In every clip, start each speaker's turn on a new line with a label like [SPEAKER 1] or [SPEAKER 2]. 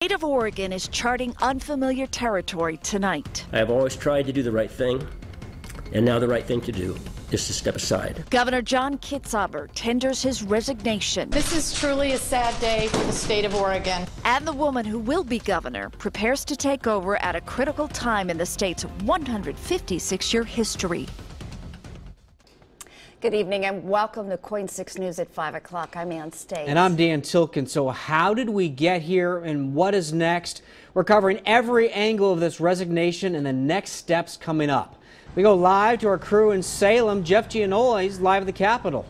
[SPEAKER 1] The state of Oregon is charting unfamiliar territory tonight.
[SPEAKER 2] I have always tried to do the right thing, and now the right thing to do is to step aside.
[SPEAKER 1] Governor John Kitzhaber tenders his resignation.
[SPEAKER 3] This is truly a sad day for the state of Oregon.
[SPEAKER 1] And the woman who will be governor prepares to take over at a critical time in the state's 156-year history.
[SPEAKER 4] Good evening and welcome to Coin 6 News at 5 o'clock. I'm Ann States.
[SPEAKER 5] And I'm Dan Tilkin. So how did we get here and what is next? We're covering every angle of this resignation and the next steps coming up. We go live to our crew in Salem. Jeff Giannoli is live at the Capitol.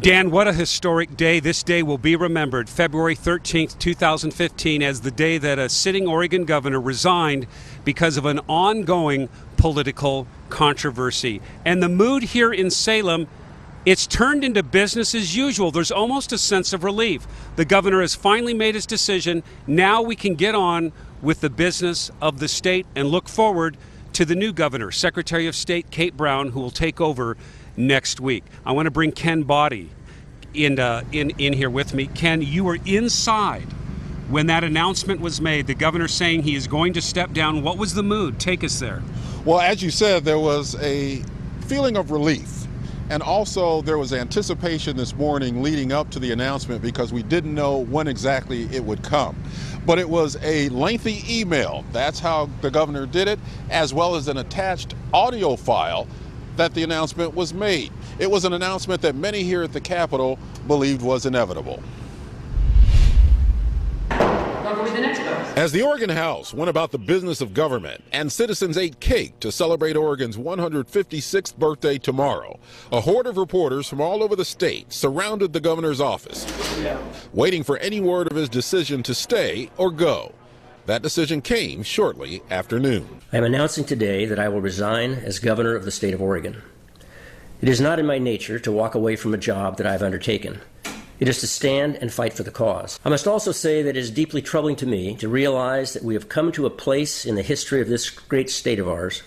[SPEAKER 6] Dan, what a historic day. This day will be remembered, February 13th, 2015, as the day that a sitting Oregon governor resigned because of an ongoing political controversy. And the mood here in Salem, it's turned into business as usual. There's almost a sense of relief. The governor has finally made his decision. Now we can get on with the business of the state and look forward to the new governor, Secretary of State Kate Brown, who will take over next week. I want to bring Ken Body in here with me. Ken, you were inside when that announcement was made, the governor saying he is going to step down. What was the mood? Take us there.
[SPEAKER 7] Well, as you said, there was a feeling of relief. And also there was anticipation this morning leading up to the announcement because we didn't know when exactly it would come. But it was a lengthy email. That's how the governor did it, as well as an attached audio file that the announcement was made. It was an announcement that many here at the Capitol believed was inevitable. As the Oregon House went about the business of government and citizens ate cake to celebrate Oregon's 156th birthday tomorrow, a horde of reporters from all over the state surrounded the governor's office, waiting for any word of his decision to stay or go. That decision came shortly after noon.
[SPEAKER 2] I am announcing today that I will resign as governor of the state of Oregon. It is not in my nature to walk away from a job that I have undertaken. It is to stand and fight for the cause. I must also say that it is deeply troubling to me to realize that we have come to a place in the history of this great state of ours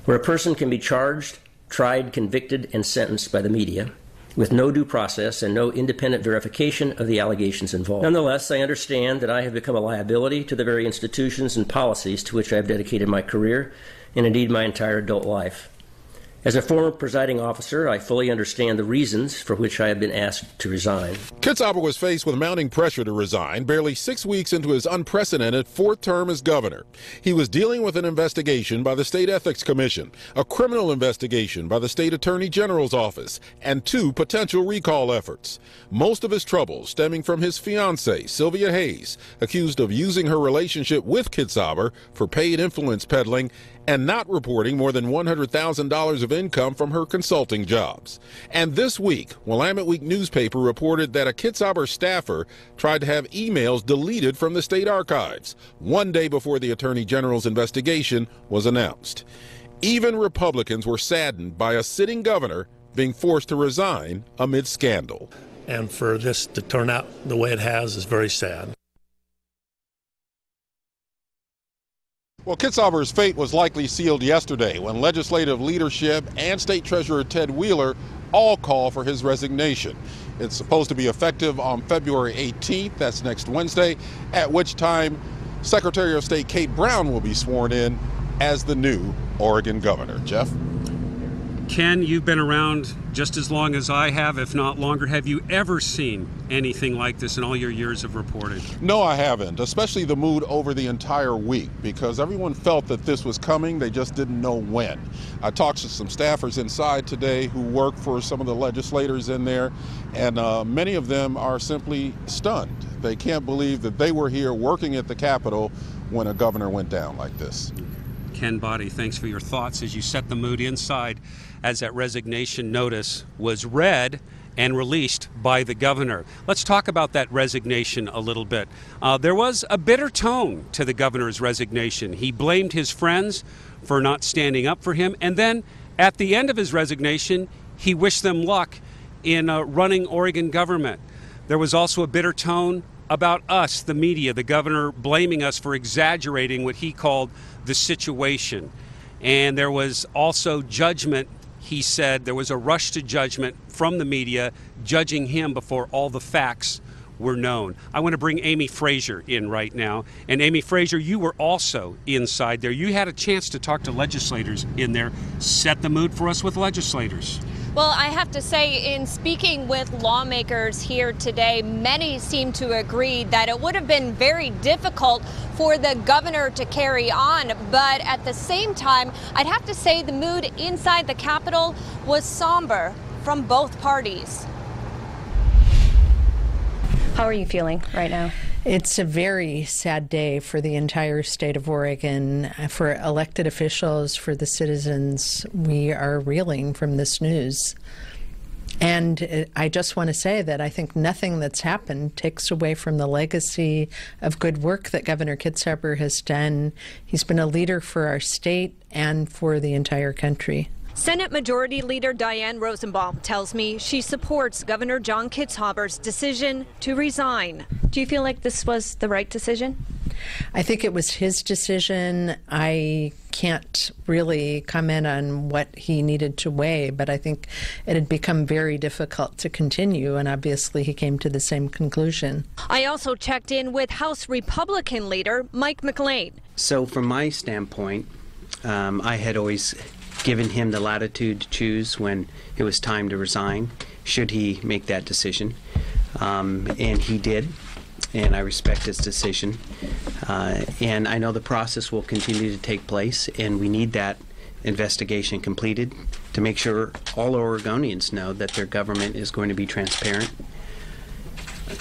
[SPEAKER 2] where a person can be charged, tried, convicted, and sentenced by the media with no due process and no independent verification of the allegations involved. Nonetheless, I understand that I have become a liability to the very institutions and policies to which I have dedicated my career and indeed my entire adult life. As a former presiding officer, I fully understand the reasons for which I have been asked to resign.
[SPEAKER 7] Kitzhaber was faced with mounting pressure to resign barely 6 weeks into his unprecedented fourth term as governor. He was dealing with an investigation by the State Ethics Commission, a criminal investigation by the State Attorney General's office, and 2 potential recall efforts. Most of his troubles stemming from his fiancée, Sylvia Hayes, accused of using her relationship with Kitzhaber for paid influence peddling and not reporting more than $100,000 of income from her consulting jobs. And this week, Willamette Week newspaper reported that a Kitzhaber staffer tried to have emails deleted from the state archives, one day before the Attorney General's investigation was announced. Even Republicans were saddened by a sitting governor being forced to resign amid scandal.
[SPEAKER 8] And for this to turn out the way it has is very sad.
[SPEAKER 7] Well, Kitzhaber's fate was likely sealed yesterday when legislative leadership and State Treasurer Ted Wheeler all call for his resignation. It's supposed to be effective on February 18th, that's next Wednesday, at which time Secretary of State Kate Brown will be sworn in as the new Oregon governor. Jeff?
[SPEAKER 6] Ken, you've been around just as long as I have, if not longer. Have you ever seen anything like this in all your years of reporting?
[SPEAKER 7] No, I haven't, especially the mood over the entire week, because everyone felt that this was coming. They just didn't know when. I talked to some staffers inside today who work for some of the legislators in there, and many of them are simply stunned. They can't believe that they were here working at the Capitol when a governor went down like this.
[SPEAKER 6] Ken Body, thanks for your thoughts as you set the mood inside as that resignation notice was read and released by the governor. Let's talk about that resignation a little bit. There was a bitter tone to the governor's resignation. He blamed his friends for not standing up for him, and then at the end of his resignation, he wished them luck in running Oregon government. There was also a bitter tone about us, the media, the governor blaming us for exaggerating what he called the situation. And there was also judgment. He said there was a rush to judgment from the media, judging him before all the facts were known. I want to bring Amy Frazier in right now. And Amy Frazier, you were also inside there. You had a chance to talk to legislators in there. Set the mood for us with legislators.
[SPEAKER 9] Well, I have to say, in speaking with lawmakers here today, many seem to agree that it would have been very difficult for the governor to carry on. But at the same time, I'd have to say the mood inside the Capitol was somber from both parties.
[SPEAKER 10] How are you feeling right now?
[SPEAKER 11] It's a very sad day for the entire state of Oregon, for elected officials, for the citizens. We are reeling from this news. And I just want to say that I think nothing that's happened takes away from the legacy of good work that Governor Kitzhaber has done. He's been a leader for our state and for the entire country.
[SPEAKER 9] Senate Majority Leader Diane Rosenbaum tells me she supports Governor John Kitzhaber's decision to resign.
[SPEAKER 10] Do you feel like this was the right decision?
[SPEAKER 11] I think it was his decision. I can't really comment on what he needed to weigh, but I think it had become very difficult to continue, and obviously he came to the same conclusion.
[SPEAKER 9] I also checked in with House Republican leader Mike McLean.
[SPEAKER 12] So from my standpoint, I had always given him the latitude to choose when it was time to resign, should he make that decision. And he did, and I respect his decision. And I know the process will continue to take place, and we need that investigation completed to make sure all Oregonians know that their government is going to be transparent,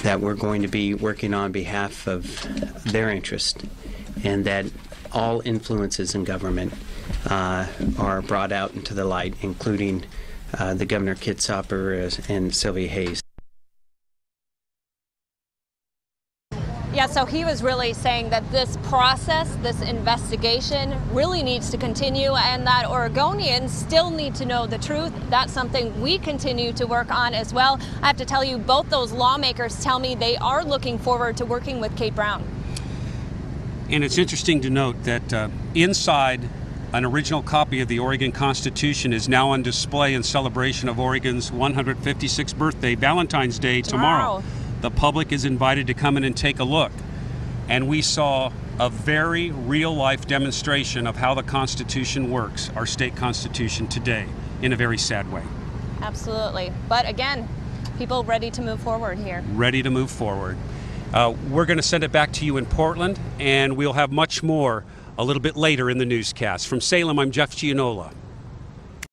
[SPEAKER 12] that we're going to be working on behalf of their interest, and that all influences in government are brought out into the light, including the Governor Kitzhaber and Sylvia Hayes.
[SPEAKER 9] Yeah, so he was really saying that this process, this investigation, really needs to continue, and that Oregonians still need to know the truth. That's something we continue to work on as well. I have to tell you, both those lawmakers tell me they are looking forward to working with Kate Brown.
[SPEAKER 6] And it's interesting to note that inside an original copy of the Oregon Constitution is now on display in celebration of Oregon's 156th birthday, Valentine's Day, tomorrow. The public is invited to come in and take a look. And we saw a very real-life demonstration of how the Constitution works, our state Constitution today, in a very sad way.
[SPEAKER 9] Absolutely. But again, people ready to move forward here.
[SPEAKER 6] Ready to move forward. We're going to send it back to you in Portland, and we'll have much more a little bit later in the newscast. From Salem, I'm Jeff Gianola.